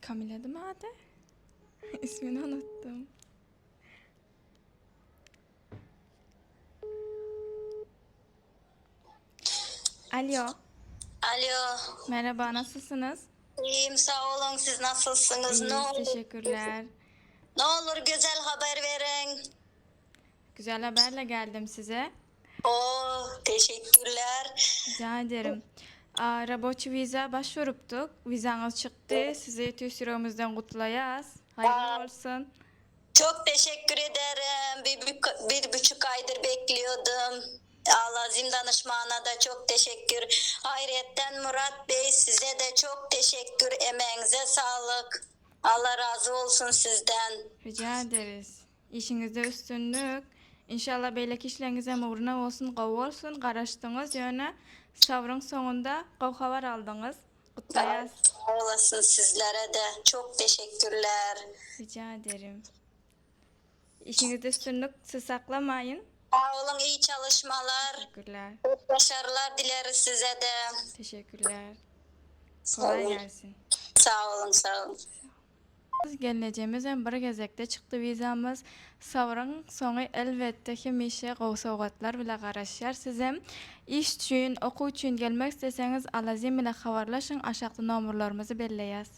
Kamila değil mi adı? İsmini unuttum. Alo. Alo, Merhaba, nasılsınız? iyiyim sağ olun. Siz nasılsınız? İyiyiz, teşekkürler. Ne olur güzel haber verin. Güzel haberle geldim size. Teşekkürler. Rica ederim. Raboçi vize başvuruptuk. Vizanız çıktı. Sizi TÜSİRO'muzdan kutlayaz. Hayırlı olsun. Çok teşekkür ederim. Bir buçuk aydır bekliyordum. Azim danışmana da çok teşekkür. Hayretten Murat Bey size de çok teşekkür. Emeğinize sağlık. Allah razı olsun sizden. Rica ederiz. İşinizde üstünlük. İnşallah beylek işlerinize uğruna olsun, qav olsun. Qaraşdığınız yöne savrın sonunda qav haber aldınız. Kutlayaz. Sağ olasın sizlere de. Çok teşekkürler. Rica ederim. İşinizde üstünlük siz saklamayın. Sağ olun, iyi çalışmalar. Teşekkürler. Başarılar dileriz size de. Teşekkürler. Sağ Kolay olun. gelsin. Sağ olun, sağ olun. Geleceğimiz en bir gezekte çıktı vizamız. Savrın sonu elbette ki mişe qovsavgatlar bile qaraşyar. Sizem iş üçün, oku üçün gelmek isteseniz alazim ile havarlaşın. Aşağıda nomurlarımızı belleyiz.